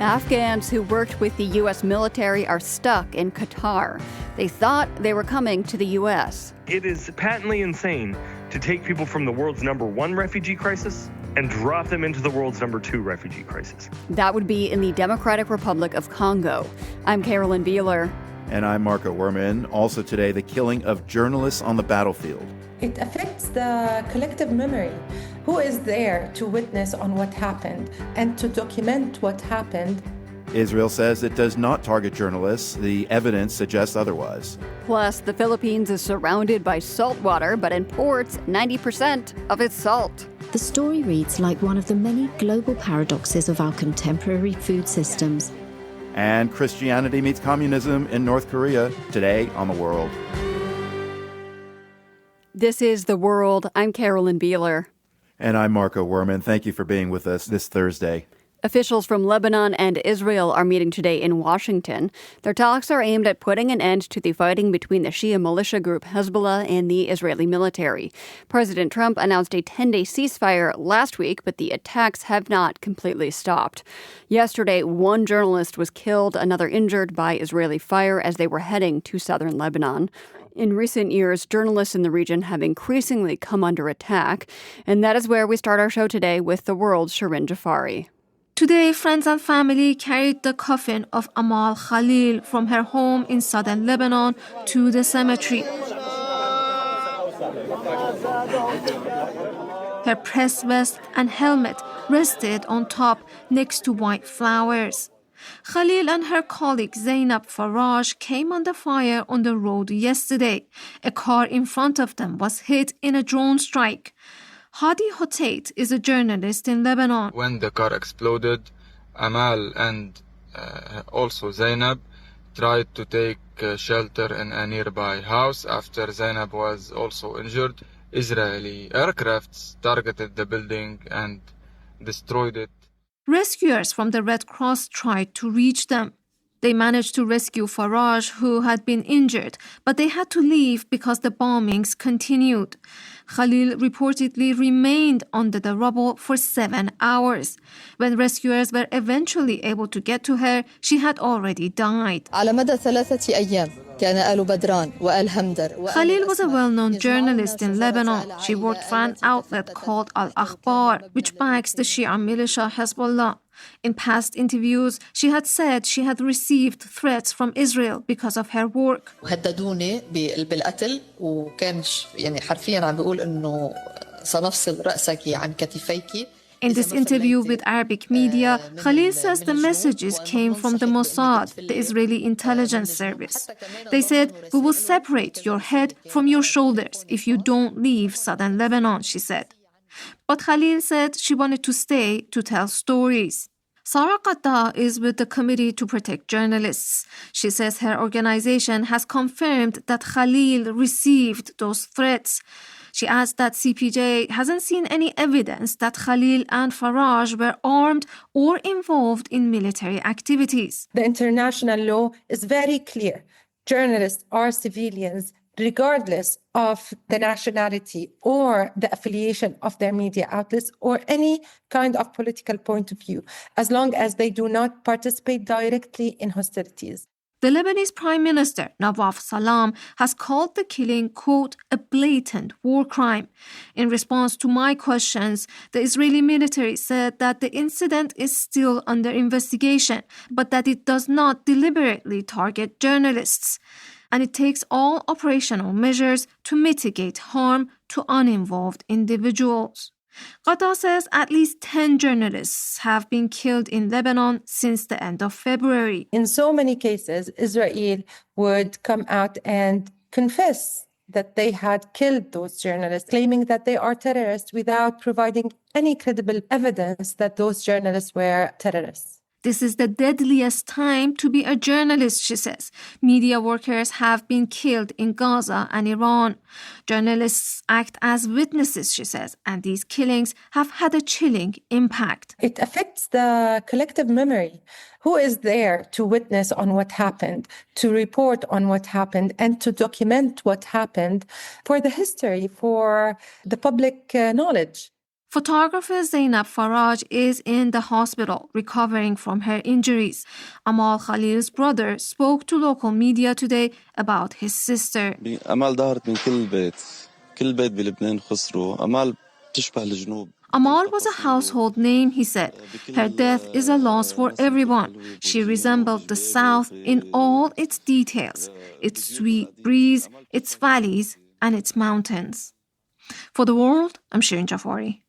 Afghans who worked with the U.S. military are stuck in Qatar. They thought they were coming to the U.S. It is patently insane to take people from the world's #1 refugee crisis and drop them into the world's #2 refugee crisis. That would be in the Democratic Republic of Congo. I'm Carolyn Beeler. And I'm Marco Werman. Also today, the killing of journalists on the battlefield. It affects the collective memory. Who is there to witness on what happened and to document what happened? Israel says it does not target journalists. The evidence suggests otherwise. Plus, the Philippines is surrounded by salt water, but imports 90% of its salt. The story reads like one of the many global paradoxes of our contemporary food systems. And Christianity meets communism in North Korea, today on The World. This is The World. I'm Carolyn Beeler. And I'm Marco Werman. Thank you for being with us this Thursday. Officials from Lebanon and Israel are meeting today in Washington. Their talks are aimed at putting an end to the fighting between the Shia militia group Hezbollah and the Israeli military. President Trump announced a 10-day ceasefire last week, but the attacks have not completely stopped. Yesterday, one journalist was killed, another injured by Israeli fire as they were heading to southern Lebanon. In recent years, journalists in the region have increasingly come under attack, and that is where we start our show today with The World's Shirin Jafari. Today, friends and family carried the coffin of Amal Khalil from her home in southern Lebanon to the cemetery. Her press vest and helmet rested on top next to white flowers. Khalil and her colleague Zeinab Faraj came under fire on the road yesterday. A car in front of them was hit in a drone strike. Hadi Hotait is a journalist in Lebanon. When the car exploded, Amal and also Zainab tried to take shelter in a nearby house after Zainab was also injured. Israeli aircrafts targeted the building and destroyed it. Rescuers from the Red Cross tried to reach them. They managed to rescue Faraj, who had been injured, but they had to leave because the bombings continued. Khalil reportedly remained under the rubble for 7 hours. When rescuers were eventually able to get to her, she had already died. Khalil was a well-known journalist in Lebanon. She worked for an outlet called Al-Akhbar, which backs the Shia militia Hezbollah. In past interviews, she had said she had received threats from Israel because of her work. In this interview with Arabic media, Khalil says the messages came from the Mossad, the Israeli intelligence service. They said, "We will separate your head from your shoulders if you don't leave southern Lebanon," she said. But Khalil said she wanted to stay to tell stories. Sarah Qatta is with the Committee to Protect Journalists. She says her organization has confirmed that Khalil received those threats. She adds that CPJ hasn't seen any evidence that Khalil and Faraj were armed or involved in military activities. The international law is very clear. Journalists are civilians, regardless of the nationality or the affiliation of their media outlets or any kind of political point of view, as long as they do not participate directly in hostilities. The Lebanese Prime Minister, Nawaf Salam, has called the killing, quote, a blatant war crime. In response to my questions, the Israeli military said that the incident is still under investigation, but that it does not deliberately target journalists. And it takes all operational measures to mitigate harm to uninvolved individuals. Qatar says at least 10 journalists have been killed in Lebanon since the end of February. In so many cases, Israel would come out and confess that they had killed those journalists, claiming that they are terrorists without providing any credible evidence that those journalists were terrorists. This is the deadliest time to be a journalist, she says. Media workers have been killed in Gaza and Iran. Journalists act as witnesses, she says, and these killings have had a chilling impact. It affects the collective memory. Who is there to witness on what happened, to report on what happened, and to document what happened for the history, for the public knowledge? Photographer Zeinab Faraj is in the hospital recovering from her injuries. Amal Khalil's brother spoke to local media today about his sister. أمال ظهرت من كل بيت. كل بيت بلبنان خسروا. أمال تشبه الجنوب. Amal was a household name, he said. Her death is a loss for everyone. She resembled the South in all its details, its sweet breeze, its valleys, and its mountains. For the world, I'm Shirin Jafari.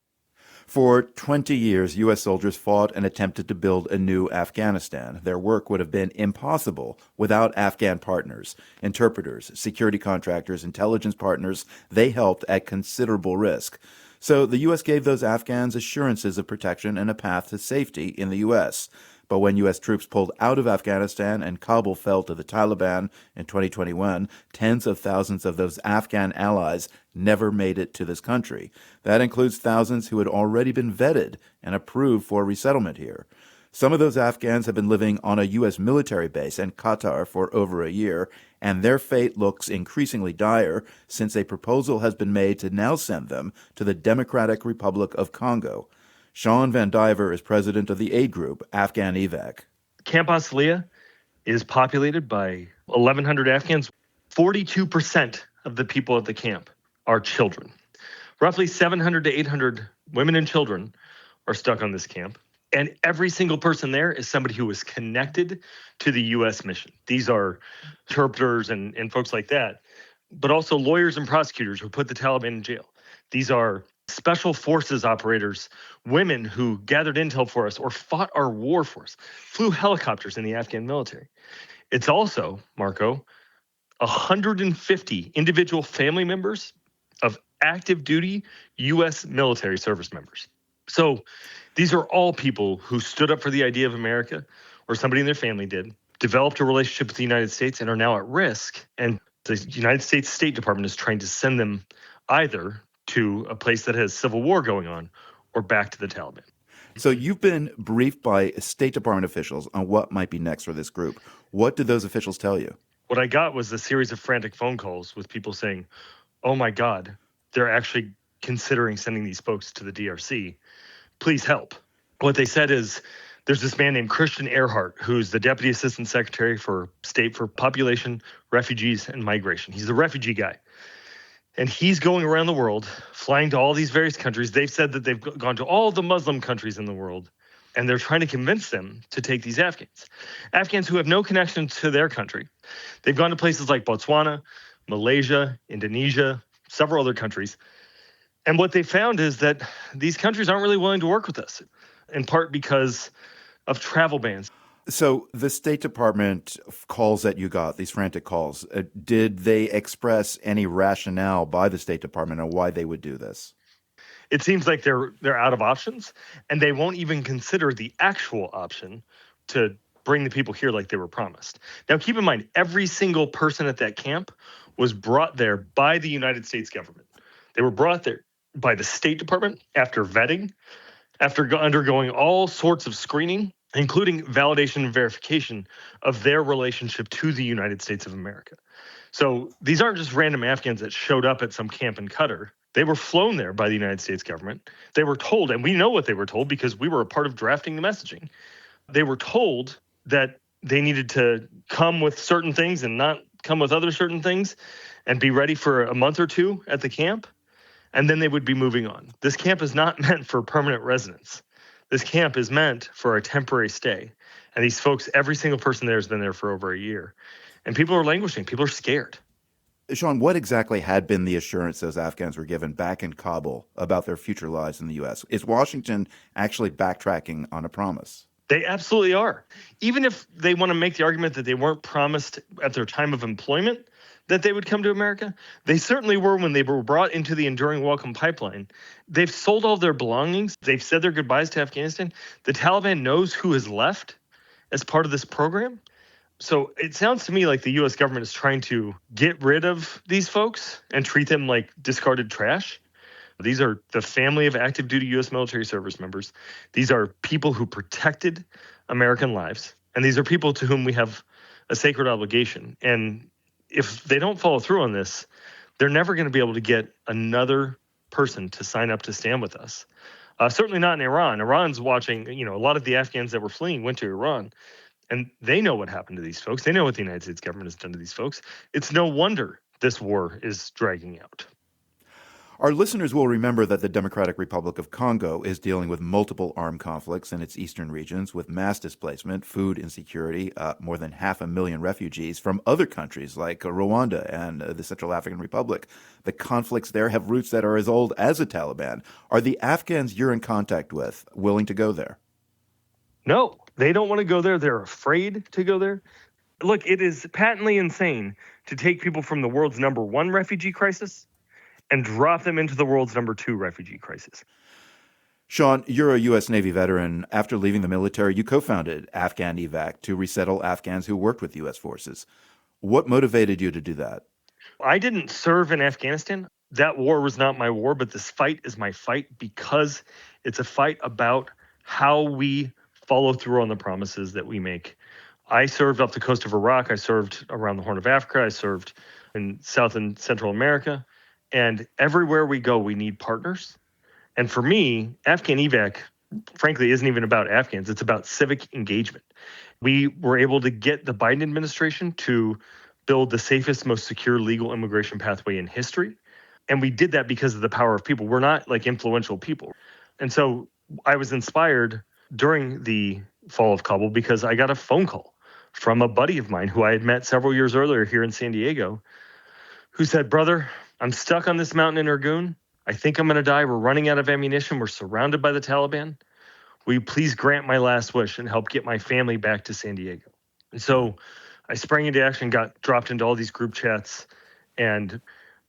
For 20 years, U.S. soldiers fought and attempted to build a new Afghanistan. Their work would have been impossible without Afghan partners, interpreters, security contractors, intelligence partners. They helped at considerable risk. So the U.S. gave those Afghans assurances of protection and a path to safety in the U.S. But when U.S. troops pulled out of Afghanistan and Kabul fell to the Taliban in 2021, tens of thousands of those Afghan allies never made it to this country. That includes thousands who had already been vetted and approved for resettlement here. Some of those Afghans have been living on a U.S. military base in Qatar for over a year, and their fate looks increasingly dire since a proposal has been made to now send them to the Democratic Republic of Congo. Sean Van Diver is president of the aid group, Afghan Evac. Camp Asliya is populated by 1,100 Afghans. 42% of the people at the camp are children. Roughly 700 to 800 women and children are stuck on this camp. And every single person there is somebody who was connected to the U.S. mission. These are interpreters and folks like that, but also lawyers and prosecutors who put the Taliban in jail. These are special forces operators, women who gathered intel for us or fought our war for us, flew helicopters in the Afghan military. It's also, Marco, 150 individual family members of active duty U.S. military service members. So these are all people who stood up for the idea of America, or somebody in their family did, developed a relationship with the United States, and are now at risk. And the United States State Department is trying to send them either to a place that has civil war going on or back to the Taliban. So you've been briefed by State Department officials on what might be next for this group. What did those officials tell you? What I got was a series of frantic phone calls with people saying, oh my God, they're actually considering sending these folks to the DRC. Please help. What they said is there's this man named Christian Earhart, who's the Deputy Assistant Secretary for State for Population, Refugees, and Migration. He's the refugee guy. And he's going around the world, flying to all these various countries. They've said that they've gone to all the Muslim countries in the world, and they're trying to convince them to take these Afghans. Afghans who have no connection to their country. They've gone to places like Botswana, Malaysia, Indonesia, several other countries. And what they found is that these countries aren't really willing to work with us, in part because of travel bans. So the State Department calls that you got, these frantic calls, did they express any rationale by the State Department on why they would do this? It seems like they're out of options, and they won't even consider the actual option to bring the people here like they were promised. Now, keep in mind, every single person at that camp was brought there by the United States government. They were brought there by the State Department after vetting, after undergoing all sorts of screening, including validation and verification of their relationship to the United States of America. So these aren't just random Afghans that showed up at some camp in Qatar. They were flown there by the United States government. They were told, and we know what they were told because we were a part of drafting the messaging. They were told that they needed to come with certain things and not come with other certain things and be ready for a month or two at the camp, and then they would be moving on. This camp is not meant for permanent residence. This camp is meant for a temporary stay. And these folks, every single person there has been there for over a year. And people are languishing. People are scared. Sean, what exactly had been the assurance those Afghans were given back in Kabul about their future lives in the U.S.? Is Washington actually backtracking on a promise? They absolutely are. Even if they want to make the argument that they weren't promised at their time of employment that they would come to America, they certainly were when they were brought into the Enduring Welcome Pipeline. They've sold all their belongings. They've said their goodbyes to Afghanistan. The Taliban knows who is left as part of this program. So it sounds to me like the U.S. government is trying to get rid of these folks and treat them like discarded trash. These are the family of active duty U.S. military service members. These are people who protected American lives. And these are people to whom we have a sacred obligation. And if they don't follow through on this, they're never going to be able to get another person to sign up to stand with us. Certainly not in Iran. Iran's watching, a lot of the Afghans that were fleeing went to Iran, and they know what happened to these folks. They know what the United States government has done to these folks. It's no wonder this war is dragging out. Our listeners will remember that the Democratic Republic of Congo is dealing with multiple armed conflicts in its eastern regions with mass displacement, food insecurity, more than 500,000 refugees from other countries like Rwanda and the Central African Republic. The conflicts there have roots that are as old as the Taliban. Are the Afghans you're in contact with willing to go there? No, they don't want to go there. They're afraid to go there. Look, it is patently insane to take people from the world's #1 refugee crisis and drop them into the world's #2 refugee crisis. Sean, you're a U.S. Navy veteran. After leaving the military, you co-founded Afghan Evac to resettle Afghans who worked with U.S. forces. What motivated you to do that? I didn't serve in Afghanistan. That war was not my war, but this fight is my fight because it's a fight about how we follow through on the promises that we make. I served off the coast of Iraq. I served around the Horn of Africa. I served in South and Central America. And everywhere we go, we need partners. And for me, Afghan Evac, frankly, isn't even about Afghans. It's about civic engagement. We were able to get the Biden administration to build the safest, most secure legal immigration pathway in history. And we did that because of the power of people. We're not like influential people. And so I was inspired during the fall of Kabul because I got a phone call from a buddy of mine who I had met several years earlier here in San Diego, who said, "Brother, I'm stuck on this mountain in Irgun. I think I'm going to die. We're running out of ammunition. We're surrounded by the Taliban. Will you please grant my last wish and help get my family back to San Diego?" And so I sprang into action, got dropped into all these group chats, and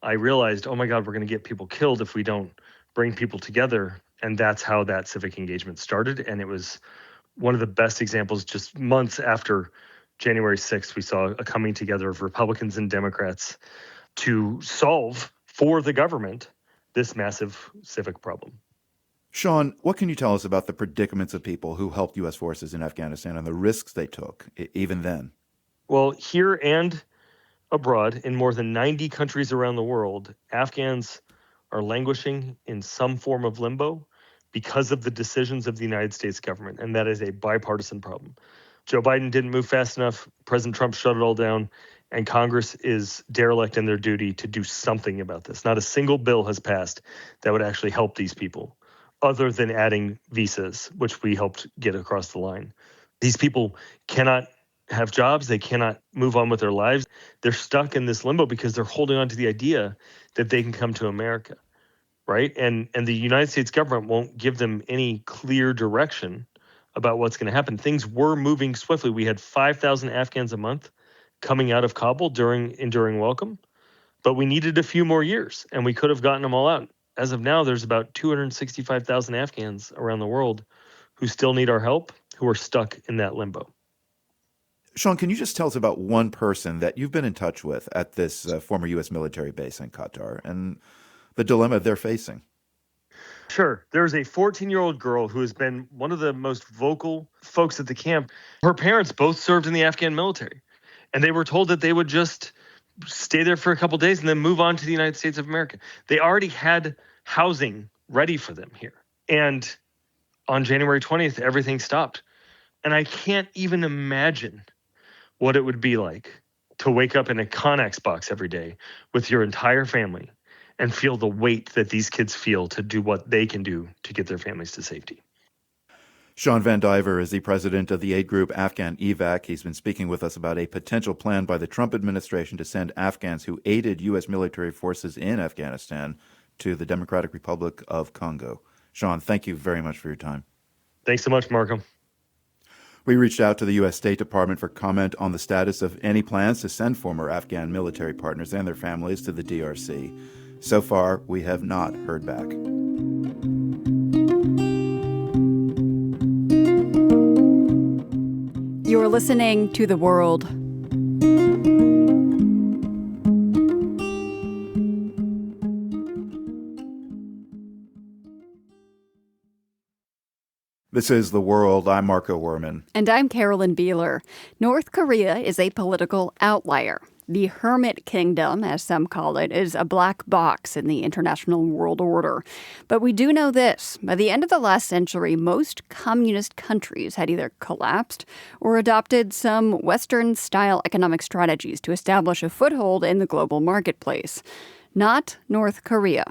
I realized, oh my God, we're going to get people killed if we don't bring people together. And that's how that civic engagement started. And it was one of the best examples. Just months after January 6th, we saw a coming together of Republicans and Democrats to solve for the government this massive civic problem. Sean, what can you tell us about the predicaments of people who helped U.S. forces in Afghanistan and the risks they took, even then? Well, here and abroad, in more than 90 countries around the world, Afghans are languishing in some form of limbo because of the decisions of the United States government, and that is a bipartisan problem. Joe Biden didn't move fast enough. President Trump shut it all down. And Congress is derelict in their duty to do something about this. Not a single bill has passed that would actually help these people, other than adding visas, which we helped get across the line. These people cannot have jobs. They cannot move on with their lives. They're stuck in this limbo because they're holding on to the idea that they can come to America, right? And the United States government won't give them any clear direction about what's going to happen. Things were moving swiftly. We had 5,000 Afghans a month coming out of Kabul during enduring welcome, but we needed a few more years, and we could have gotten them all out. As of now, there's about 265,000 Afghans around the world who still need our help, who are stuck in that limbo. Sean, can you just tell us about one person that you've been in touch with at this former U.S. military base in Qatar and the dilemma they're facing? Sure. There's a 14-year-old girl who has been one of the most vocal folks at the camp. Her parents both served in the Afghan military, and they were told that they would just stay there for a couple of days and then move on to the United States of America. They already had housing ready for them here. And on January 20th, everything stopped. And I can't even imagine what it would be like to wake up in a Connex box every day with your entire family and feel the weight that these kids feel to do what they can do to get their families to safety. Sean Van Diver is the president of the aid group Afghan Evac. He's been speaking with us about a potential plan by the Trump administration to send Afghans who aided U.S. military forces in Afghanistan to the Democratic Republic of Congo. Sean, thank you very much for your time. Thanks so much, Marco. We reached out to the U.S. State Department for comment on the status of any plans to send former Afghan military partners and their families to the DRC. So far, we have not heard back. You're listening to The World. This is The World. I'm Marco Werman. And I'm Carolyn Beeler. North Korea is a political outlier. The Hermit Kingdom, as some call it, is a black box in the international world order. But we do know this. By the end of the last century, most communist countries had either collapsed or adopted some Western-style economic strategies to establish a foothold in the global marketplace. Not North Korea.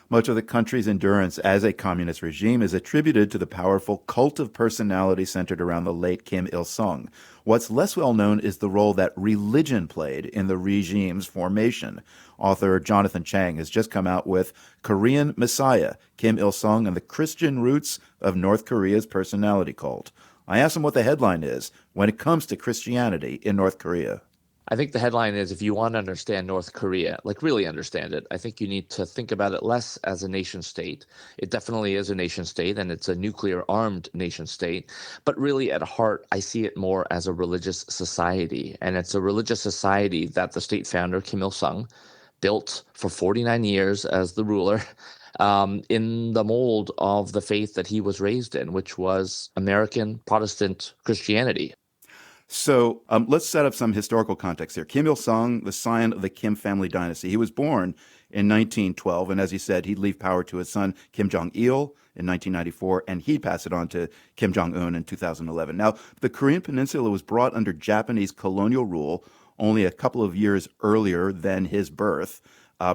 Much of the country's endurance as a communist regime is attributed to the powerful cult of personality centered around the late Kim Il-sung. What's less well known is the role that religion played in the regime's formation. Author Jonathan Chang has just come out with Korean Messiah, Kim Il-sung and the Christian Roots of North Korea's Personality Cult. I asked him what the headline is when it comes to Christianity in North Korea. I think the headline is, if you want to understand North Korea, like really understand it, I think you need to think about it less as a nation state. It definitely is a nation state, and it's a nuclear armed nation state. But really at heart, I see it more as a religious society. And it's a religious society that the state founder, Kim Il-sung, built for 49 years as the ruler in the mold of the faith that he was raised in, which was American Protestant Christianity. So let's set up some historical context here. Kim Il-sung, the scion of the Kim family dynasty, he was born in 1912, and as he said, he'd leave power to his son Kim Jong-il in 1994, and he'd pass it on to Kim Jong-un in 2011. Now, the Korean Peninsula was brought under Japanese colonial rule only a couple of years earlier than his birth,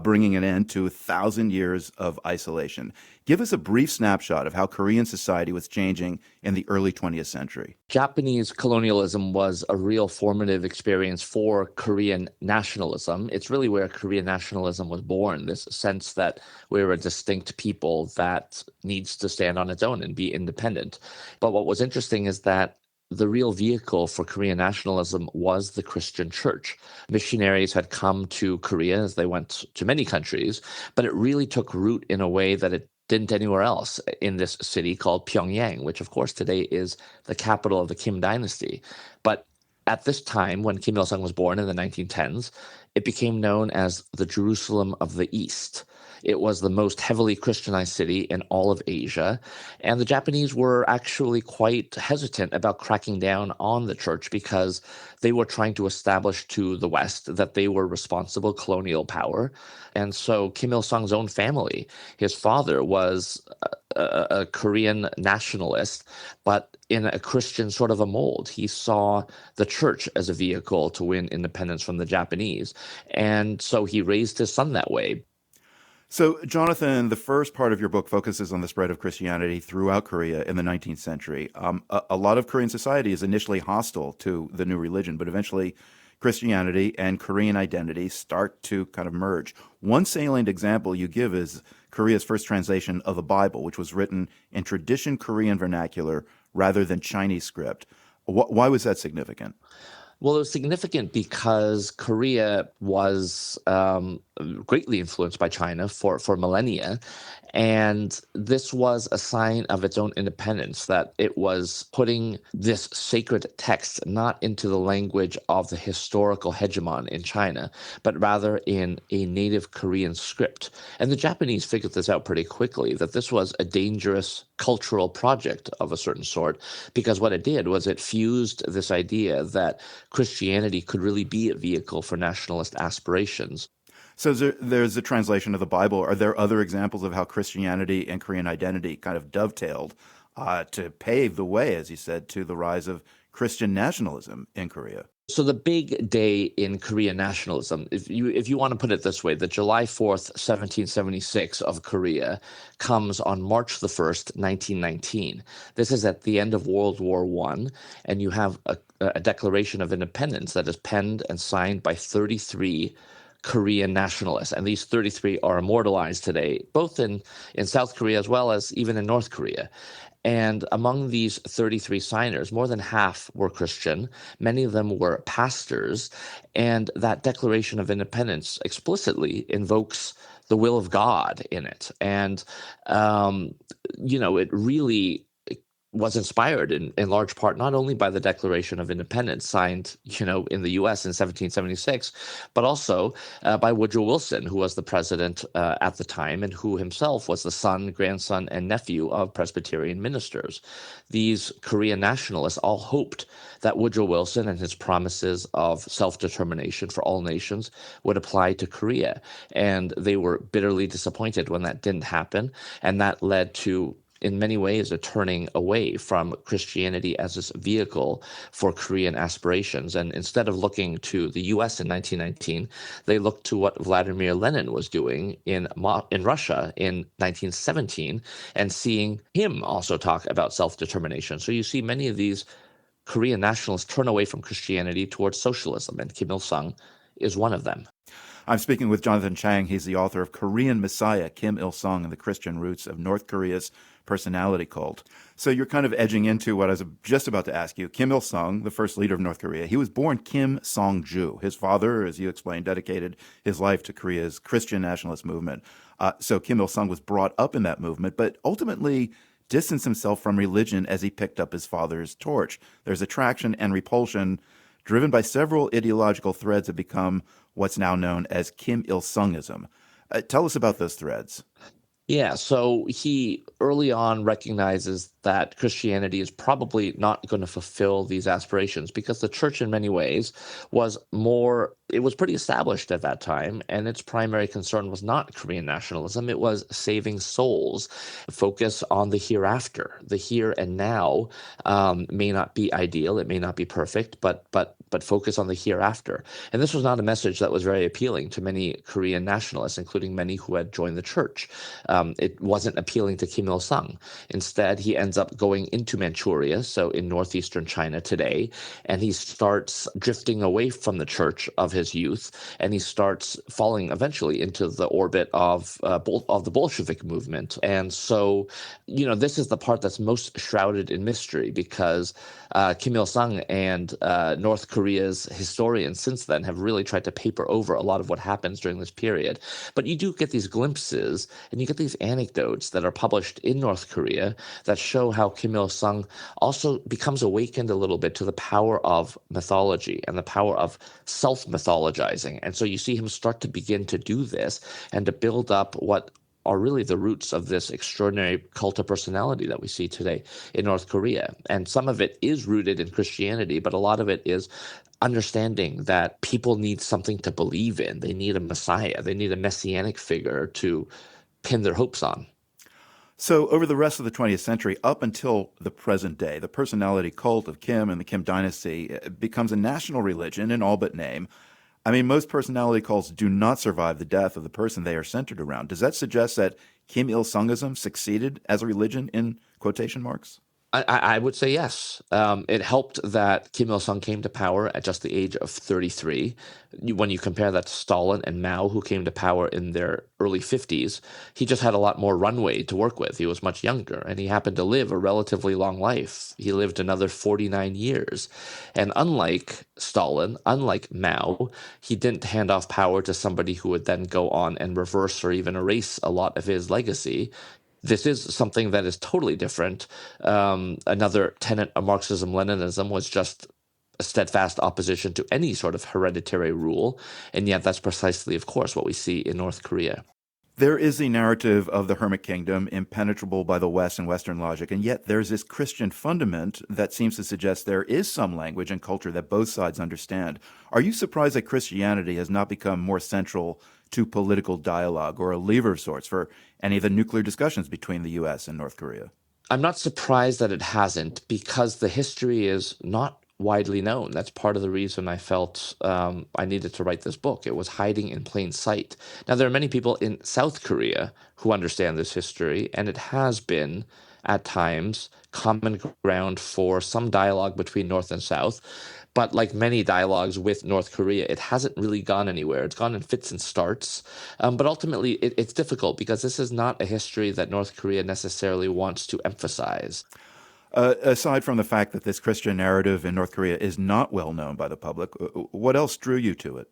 bringing an end to 1,000 years of isolation. Give us a brief snapshot of how Korean society was changing in the early 20th century. Japanese colonialism was a real formative experience for Korean nationalism. It's really where Korean nationalism was born, this sense that we're a distinct people that needs to stand on its own and be independent. But what was interesting is that the real vehicle for Korean nationalism was the Christian church. Missionaries had come to Korea, as they went to many countries, but it really took root in a way that it didn't anywhere else in this city called Pyongyang, which of course today is the capital of the Kim dynasty. But at this time, when Kim Il-sung was born in the 1910s, it became known as the Jerusalem of the East. It was the most heavily Christianized city in all of Asia, and the Japanese were actually quite hesitant about cracking down on the church because they were trying to establish to the West that they were responsible colonial power. And so Kim Il-sung's own family, his father was a Korean nationalist, but in a Christian sort of a mold. He saw the church as a vehicle to win independence from the Japanese, and so he raised his son that way. So, Jonathan, the first part of your book focuses on the spread of Christianity throughout Korea in the 19th century. A lot of Korean society is initially hostile to the new religion, but eventually Christianity and Korean identity start to kind of merge. One salient example you give is Korea's first translation of the Bible, which was written in tradition Korean vernacular rather than Chinese script. Why was that significant? Well, it was significant because Korea was greatly influenced by China for millennia. And this was a sign of its own independence, that it was putting this sacred text not into the language of the historical hegemon in China, but rather in a native Korean script. And the Japanese figured this out pretty quickly, that this was a dangerous cultural project of a certain sort, because what it did was it fused this idea that Christianity could really be a vehicle for nationalist aspirations. So there's a translation of the Bible. Are there other examples of how Christianity and Korean identity kind of dovetailed to pave the way, as you said, to the rise of Christian nationalism in Korea? So the big day in Korean nationalism, if you want to put it this way, the July 4th, 1776 of Korea comes on March the 1st, 1919. This is at the end of World War I, and you have a Declaration of Independence that is penned and signed by 33 Korean nationalists. And these 33 are immortalized today, both in South Korea as well as even in North Korea. And among these 33 signers, more than half were Christian. Many of them were pastors. And that Declaration of Independence explicitly invokes the will of God in it. And, it really was inspired in large part not only by the Declaration of Independence signed, in the U.S. in 1776, but also by Woodrow Wilson, who was the president at the time and who himself was the son, grandson, and nephew of Presbyterian ministers. These Korean nationalists all hoped that Woodrow Wilson and his promises of self-determination for all nations would apply to Korea. And they were bitterly disappointed when that didn't happen. And that led to, in many ways, a turning away from Christianity as this vehicle for Korean aspirations. And instead of looking to the U.S. in 1919, they looked to what Vladimir Lenin was doing in Russia in 1917 and seeing him also talk about self-determination. So you see many of these Korean nationalists turn away from Christianity towards socialism, and Kim Il-sung is one of them. I'm speaking with Jonathan Chang. He's the author of Korean Messiah, Kim Il-sung and the Christian Roots of North Korea's Personality Cult. So you're kind of edging into what I was just about to ask you. Kim Il-sung, the first leader of North Korea, he was born Kim Song-ju. His father, as you explained, dedicated his life to Korea's Christian nationalist movement. So Kim Il-sung was brought up in that movement, but ultimately distanced himself from religion as he picked up his father's torch. There's attraction and repulsion driven by several ideological threads that become what's now known as Kim Il-sungism. Tell us about those threads. Yeah, so he early on recognizes that Christianity is probably not going to fulfill these aspirations because the church in many ways was pretty established at that time, and its primary concern was not Korean nationalism. It was saving souls, focus on the hereafter. The here and now may not be ideal, it may not be perfect, but focus on the hereafter. And this was not a message that was very appealing to many Korean nationalists, including many who had joined the church. It wasn't appealing to Kim Il-sung. Instead, he ends up going into Manchuria, so in northeastern China today, and he starts drifting away from the church of his youth, and he starts falling eventually into the orbit of the Bolshevik movement. And so, this is the part that's most shrouded in mystery because Kim Il-sung and North Korea's historians since then have really tried to paper over a lot of what happens during this period. But you do get these glimpses and you get these anecdotes that are published in North Korea that show how Kim Il-sung also becomes awakened a little bit to the power of mythology and the power of self-mythologizing. And so you see him start to begin to do this and to build up what are really the roots of this extraordinary cult of personality that we see today in North Korea. And some of it is rooted in Christianity, but a lot of it is understanding that people need something to believe in. They need a messiah. They need a messianic figure to pin their hopes on. So over the rest of the 20th century, up until the present day, the personality cult of Kim and the Kim dynasty becomes a national religion in all but name. I mean, most personality cults do not survive the death of the person they are centered around. Does that suggest that Kim Il-sungism succeeded as a religion in quotation marks? I would say yes. It helped that Kim Il-sung came to power at just the age of 33. When you compare that to Stalin and Mao, who came to power in their early 50s, he just had a lot more runway to work with. He was much younger, and he happened to live a relatively long life. He lived another 49 years. And unlike Stalin, unlike Mao, he didn't hand off power to somebody who would then go on and reverse or even erase a lot of his legacy. This is something that is totally different. Another tenet of Marxism-Leninism was just a steadfast opposition to any sort of hereditary rule, and yet that's precisely, of course, what we see in North Korea. There is the narrative of the hermit kingdom, impenetrable by the West and Western logic, and yet there's this Christian fundament that seems to suggest there is some language and culture that both sides understand. Are you surprised that Christianity has not become more central to political dialogue or a lever of sorts for any of the nuclear discussions between the U.S. and North Korea? I'm not surprised that it hasn't because the history is not widely known. That's part of the reason I felt I needed to write this book. It was hiding in plain sight. Now, there are many people in South Korea who understand this history, and it has been, at times, common ground for some dialogue between North and South. But like many dialogues with North Korea, it hasn't really gone anywhere. It's gone in fits and starts. But ultimately, it's difficult because this is not a history that North Korea necessarily wants to emphasize. Aside from the fact that this Christian narrative in North Korea is not well known by the public, what else drew you to it?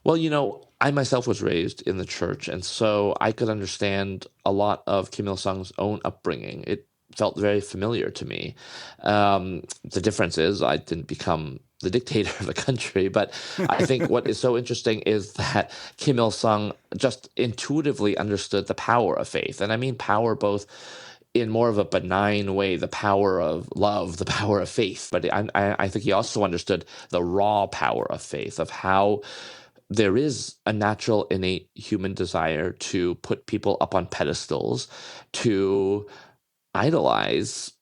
Well, I myself was raised in the church, and so I could understand a lot of Kim Il-sung's own upbringing. It felt very familiar to me. The difference is I didn't become the dictator of the country, but I think what is so interesting is that Kim Il-sung just intuitively understood the power of faith. And I mean power both in more of a benign way, the power of love, the power of faith. But I think he also understood the raw power of faith, of how there is a natural, innate human desire to put people up on pedestals, to idolize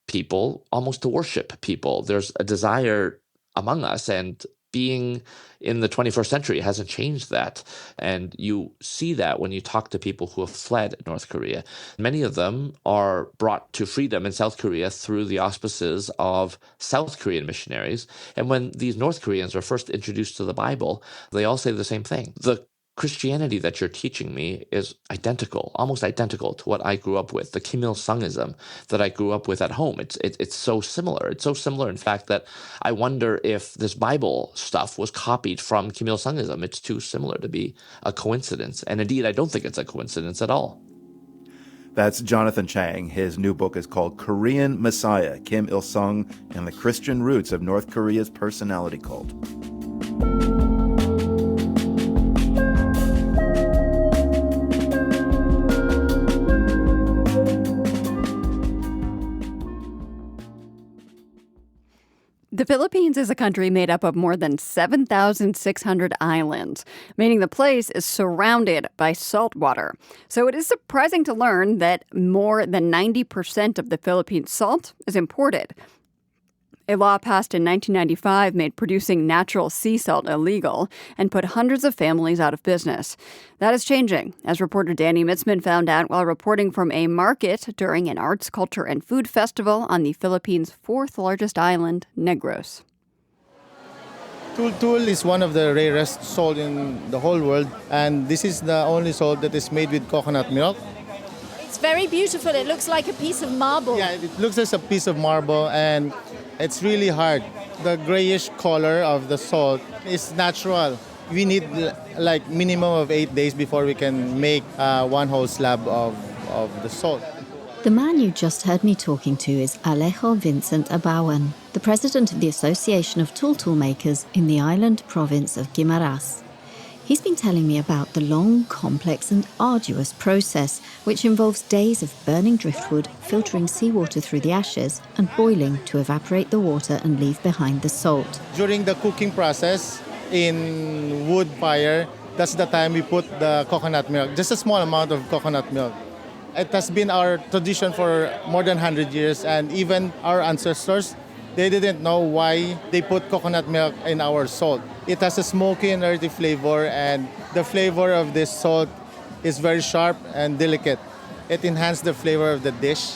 people, almost to worship people. There's a desire among us, and being in the 21st century hasn't changed that. And you see that when you talk to people who have fled North Korea. Many of them are brought to freedom in South Korea through the auspices of South Korean missionaries. And when these North Koreans are first introduced to the Bible, they all say the same thing. The Christianity that you're teaching me is identical, almost identical to what I grew up with, the Kim Il-sungism that I grew up with at home. It's so similar. It's so similar, in fact, that I wonder if this Bible stuff was copied from Kim Il-sungism. It's too similar to be a coincidence. And indeed, I don't think it's a coincidence at all. That's Jonathan Chang. His new book is called Korean Messiah, Kim Il-sung and the Christian Roots of North Korea's Personality Cult. The Philippines is a country made up of more than 7,600 islands, meaning the place is surrounded by salt water. So it is surprising to learn that more than 90% of the Philippines' salt is imported. A law passed in 1995 made producing natural sea salt illegal and put hundreds of families out of business. That is changing, as reporter Danny Mitzman found out while reporting from a market during an arts, culture, and food festival on the Philippines' fourth largest island, Negros. Tul is one of the rarest salt in the whole world, and this is the only salt that is made with coconut milk. It's very beautiful. It looks like a piece of marble. Yeah, it looks like a piece of marble, and it's really hard. The grayish color of the salt is natural. We need like minimum of 8 days before we can make one whole slab of the salt. The man you just heard me talking to is Alejo Vincent Abawan, the president of the Association of Tul Makers in the island province of Guimaras. He's been telling me about the long, complex and arduous process, which involves days of burning driftwood, filtering seawater through the ashes, and boiling to evaporate the water and leave behind the salt. During the cooking process, in wood fire, that's the time we put the coconut milk, just a small amount of coconut milk. It has been our tradition for more than 100 years, and even our ancestors, they didn't know why they put coconut milk in our salt. It has a smoky and earthy flavor, and the flavor of this salt is very sharp and delicate. It enhances the flavor of the dish.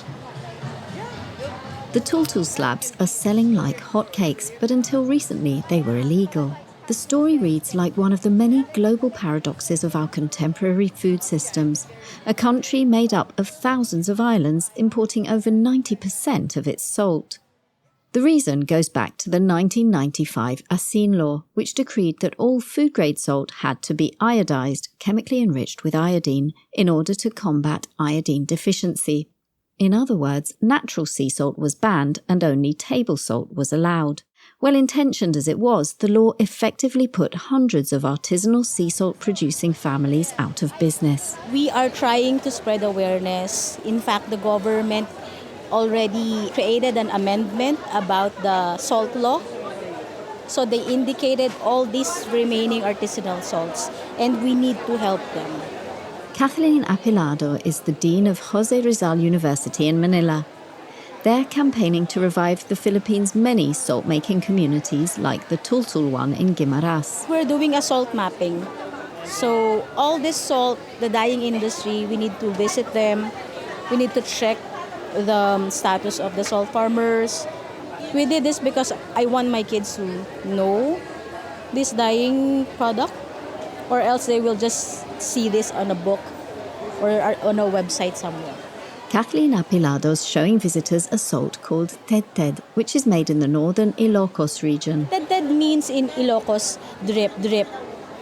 The Tul slabs are selling like hotcakes, but until recently they were illegal. The story reads like one of the many global paradoxes of our contemporary food systems, a country made up of thousands of islands importing over 90% of its salt. The reason goes back to the 1995 Asin law, which decreed that all food-grade salt had to be iodized, chemically enriched with iodine, in order to combat iodine deficiency. In other words, natural sea salt was banned and only table salt was allowed. Well-intentioned as it was, the law effectively put hundreds of artisanal sea salt-producing families out of business. We are trying to spread awareness. In fact, the government already created an amendment about the salt law. So they indicated all these remaining artisanal salts, and we need to help them. Kathleen Apilado is the Dean of Jose Rizal University in Manila. They're campaigning to revive the Philippines' many salt-making communities like the Tultul one in Guimaras. We're doing a salt mapping. So all this salt, the dyeing industry, we need to visit them. We need to check the status of the salt farmers. We did this because I want my kids to know this dyeing product, or else they will just see this on a book or on a website somewhere. Kathleen Apilado's showing visitors a salt called Ted, which is made in the northern Ilocos region. Ted means in Ilocos, drip.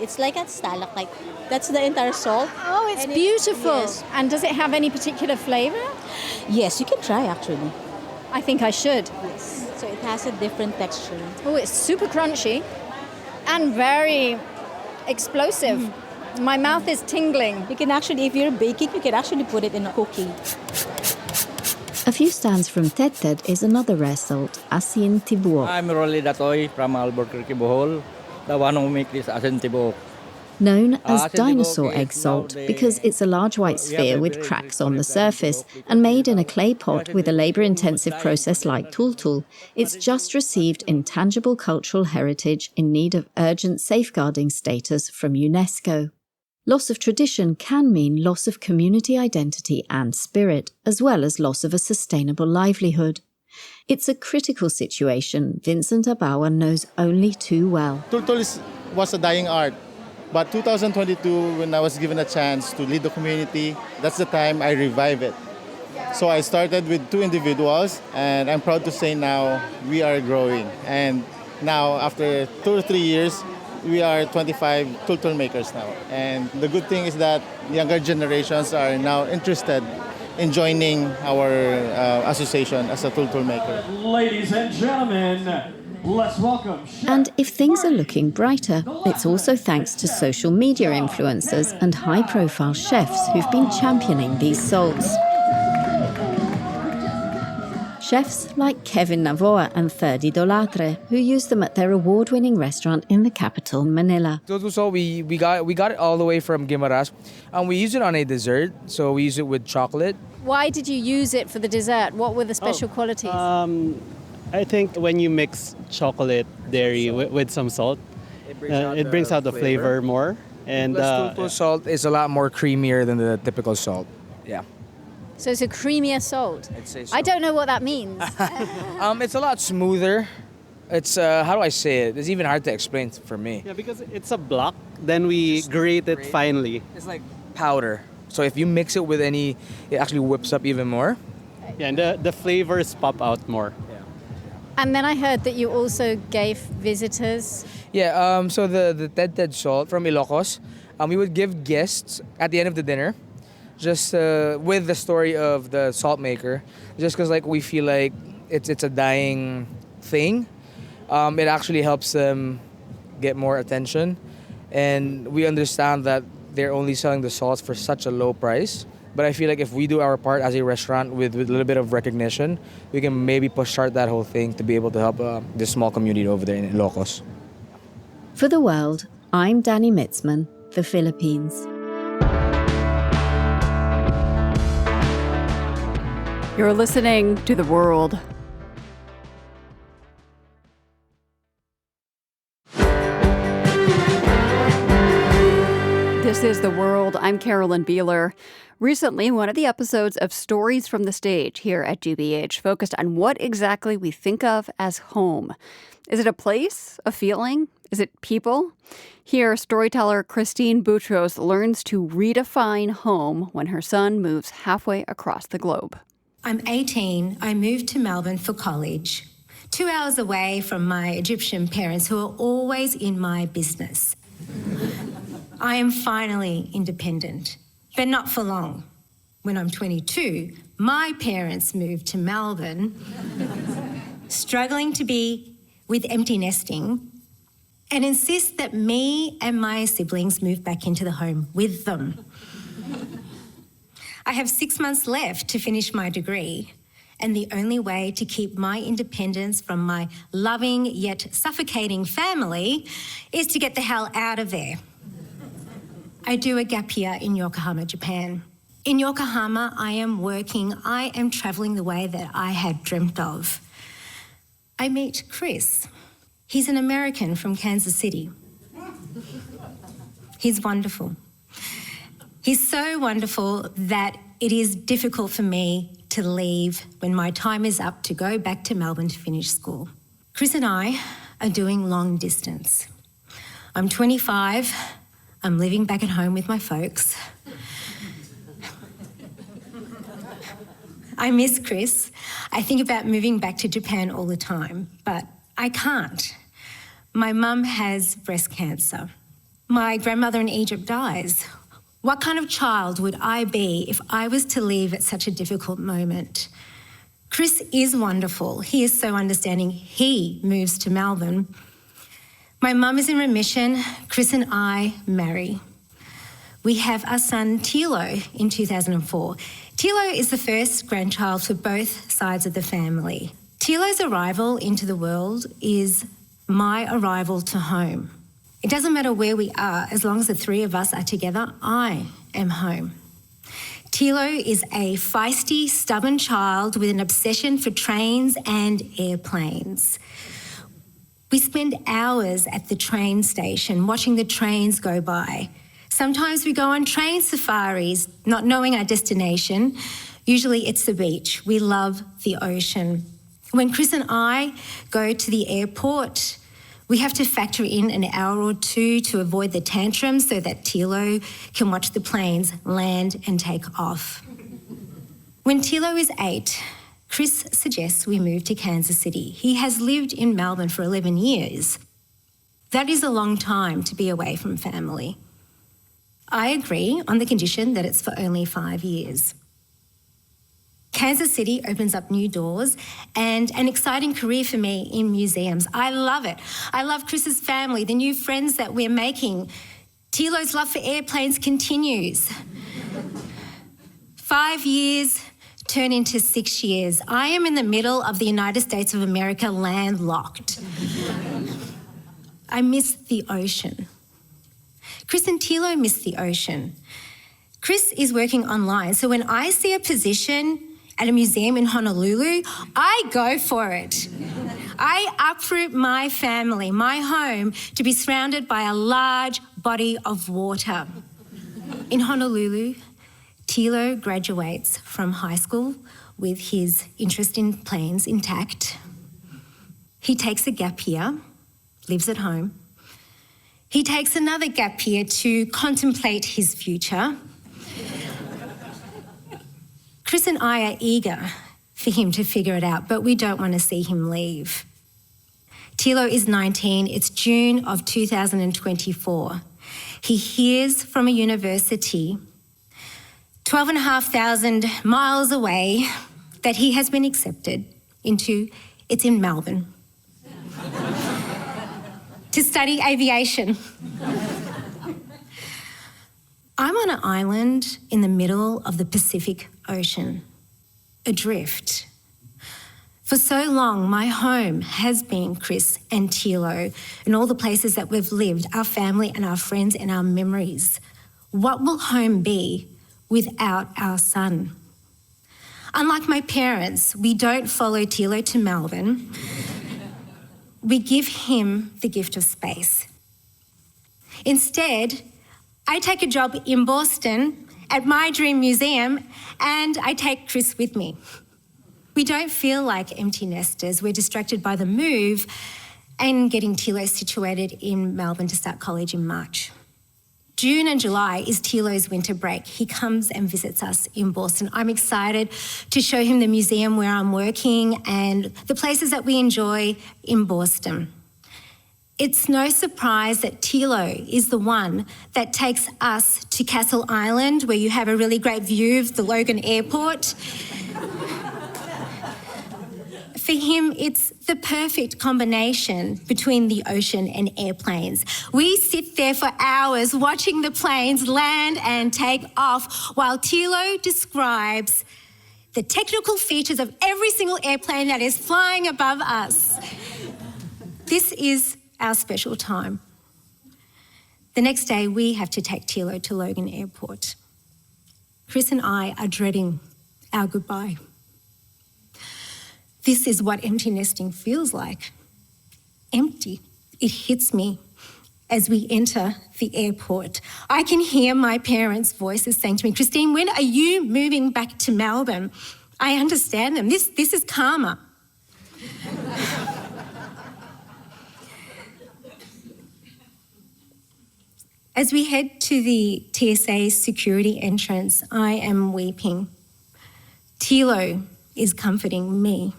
It's like a stalactite. That's the entire salt. Oh, it's And beautiful. Yes. And does it have any particular flavor? Yes, you can try actually. I think I should. Yes. So it has a different texture. Oh, it's super crunchy and very explosive. My mouth is tingling. You can actually, if you're baking, you can actually put it in a cookie. A few stands from Ted is another rare salt, Asin Tibuok. I'm Rolly Datoy from Albuquerque, Bohol, the one who makes this Asin Tibuok. Known as Asin dinosaur Tibuok egg is salt now the- because it's a large white we have sphere a with very cracks on the different surface Tibuok and made in a clay pot with a labour-intensive process like tultul. It's just received intangible cultural heritage in need of urgent safeguarding status from UNESCO. Loss of tradition can mean loss of community identity and spirit, as well as loss of a sustainable livelihood. It's a critical situation Vincent Abawa knows only too well. Tultul was a dying art. But 2022, when I was given a chance to lead the community, that's the time I revive it. So I started with 2 individuals, and I'm proud to say now we are growing. And now, after 2 or 3 years, we are 25 tultul makers now. And the good thing is that younger generations are now interested in joining our association as a tultul maker. Ladies and gentlemen, let's welcome. And if things are looking brighter, it's also thanks to social media influencers and high-profile chefs who've been championing these salts. Chefs like Kevin Navoa and Third Idolatre, who use them at their award-winning restaurant in the capital, Manila. So we got it all the way from Guimaras, and we use it on a dessert. So we use it with chocolate. Why did you use it for the dessert? What were the special qualities? I think when you mix chocolate dairy with some salt, it brings out the flavor more. And tultul salt is a lot more creamier than the typical salt. Yeah. So it's a creamier salt. I'd say so. I don't know what that means. It's a lot smoother. It's how do I say it? It's even hard to explain for me. Yeah, because it's a block, then we grate it finely. It's like powder. So if you mix it with any, it actually whips up even more. Yeah, and the flavors pop out more. And then I heard that you also gave visitors. Yeah. So the Ted salt from Ilocos, we would give guests at the end of the dinner, just with the story of the salt maker, just because like we feel like it's a dying thing. It actually helps them get more attention, and we understand that they're only selling the salts for such a low price. But I feel like if we do our part as a restaurant with a little bit of recognition, we can maybe start that whole thing to be able to help this small community over there in Ilocos. For the world, I'm Danny Mitzman, the Philippines. You're listening to The World. This is The World. I'm Carolyn Beeler. Recently, one of the episodes of Stories from the Stage here at GBH focused on what exactly we think of as home. Is it a place? A feeling? Is it people? Here, storyteller Christine Boutros learns to redefine home when her son moves halfway across the globe. I'm 18. I moved to Melbourne for college, 2 hours away from my Egyptian parents who are always in my business. I am finally independent, but not for long. When I'm 22, my parents moved to Melbourne, struggling to be with empty nesting, and insist that me and my siblings move back into the home with them. I have 6 months left to finish my degree, and the only way to keep my independence from my loving yet suffocating family is to get the hell out of there. I do a gap year in Yokohama, Japan. In Yokohama, I am working, I am travelling the way that I had dreamt of. I meet Chris. He's an American from Kansas City. He's wonderful. He's so wonderful that it is difficult for me to leave when my time is up to go back to Melbourne to finish school. Chris and I are doing long distance. I'm 25. I'm living back at home with my folks. I miss Chris. I think about moving back to Japan all the time, but I can't. My mum has breast cancer. my grandmother in Egypt dies. What kind of child would I be if I was to leave at such a difficult moment? Chris is wonderful. He is so understanding. He moves to Melbourne. My mum is in remission. Chris and I marry. We have our son Tilo in 2004. Tilo is the first grandchild for both sides of the family. Tilo's arrival into the world is my arrival to home. It doesn't matter where we are, as long as the three of us are together, I am home. Tilo is a feisty, stubborn child with an obsession for trains and airplanes. We spend hours at the train station watching the trains go by. Sometimes we go on train safaris, not knowing our destination. Usually it's the beach. We love the ocean. When Chris and I go to the airport, we have to factor in an hour or two to avoid the tantrums so that Tilo can watch the planes land and take off. When Tilo is 8, Chris suggests we move to Kansas City. He has lived in Melbourne for 11 years. That is a long time to be away from family. I agree on the condition that it's for only 5 years. Kansas City opens up new doors and an exciting career for me in museums. I love it. I love Chris's family, the new friends that we're making. Tilo's love for airplanes continues. 5 years turn into 6 years. I am in the middle of the United States of America, landlocked. I miss the ocean. Chris and Tilo miss the ocean. Chris is working online, so when I see a position at a museum in Honolulu, I go for it. I uproot my family, my home, to be surrounded by a large body of water. In Honolulu, Tilo graduates from high school with his interest in planes intact. He takes a gap year, lives at home. He takes another gap year to contemplate his future. Chris and I are eager for him to figure it out, but we don't want to see him leave. Tilo is 19. It's June of 2024. He hears from a university 12,500 miles away that he has been accepted into, it's in Melbourne, to study aviation. I'm on an island in the middle of the Pacific Ocean, adrift. For so long, my home has been Chris and Tilo and all the places that we've lived, our family and our friends and our memories. What will home be without our son? Unlike my parents, we don't follow Tilo to Melbourne. We give him the gift of space. Instead, I take a job in Boston at my dream museum and I take Chris with me. We don't feel like empty nesters. We're distracted by the move and getting Tilo situated in Melbourne to start college in March. June and July is Tilo's winter break. He comes and visits us in Boston. I'm excited to show him the museum where I'm working and the places that we enjoy in Boston. It's no surprise that Tilo is the one that takes us to Castle Island, where you have a really great view of the Logan Airport. For him, it's the perfect combination between the ocean and airplanes. We sit there for hours watching the planes land and take off while Tilo describes the technical features of every single airplane that is flying above us. This is our special time. The next day, we have to take Tilo to Logan Airport. Chris and I are dreading our goodbye. This is what empty nesting feels like. Empty. It hits me as we enter the airport. I can hear my parents' voices saying to me, "Christine, when are you moving back to Melbourne?" I understand them. This is karma. As we head to the TSA security entrance, I am weeping. Tilo is comforting me.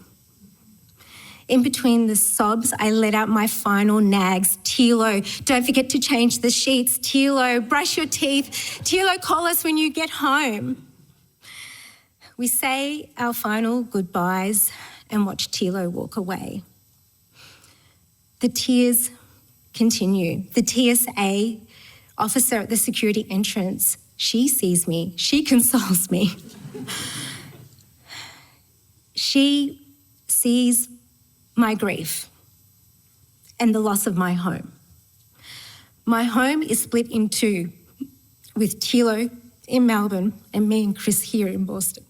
In between the sobs, I let out my final nags. Tilo, don't forget to change the sheets. Tilo, brush your teeth. Tilo, call us when you get home. We say our final goodbyes and watch Tilo walk away. The tears continue. The TSA officer at the security entrance, she sees me, she consoles me. She sees my grief and the loss of my home. My home is split in two, with Tilo in Melbourne and me and Chris here in Boston.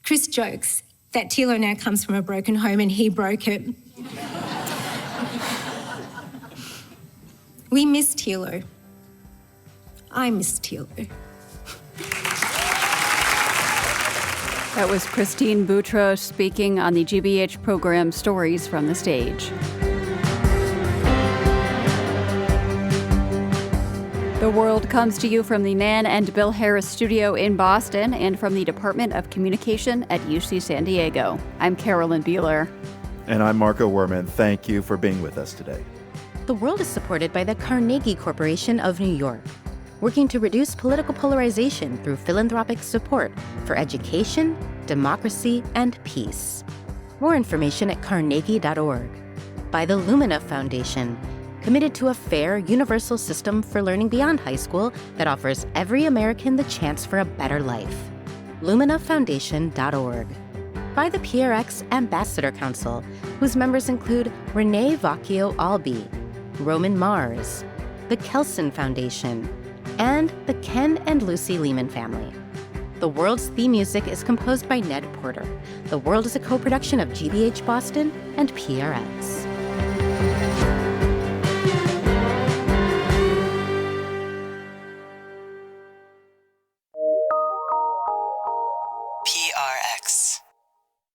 Chris jokes that Tilo now comes from a broken home and he broke it. We miss Tilo. I miss Tilo. That was Christine Boutros speaking on the GBH program Stories from the Stage. The World comes to you from the Nan and Bill Harris studio in Boston and from the Department of Communication at UC San Diego. I'm Carolyn Beeler. And I'm Marco Werman. Thank you for being with us today. The World is supported by the Carnegie Corporation of New York, working to reduce political polarization through philanthropic support for education, democracy, and peace. More information at carnegie.org. By the Lumina Foundation, committed to a fair, universal system for learning beyond high school that offers every American the chance for a better life. LuminaFoundation.org. By the PRX Ambassador Council, whose members include Renee Vacchio-Albi, Roman Mars, the Kelson Foundation, and the Ken and Lucy Lehman family. The World's theme music is composed by Ned Porter. The World is a co-production of GBH Boston and PRX.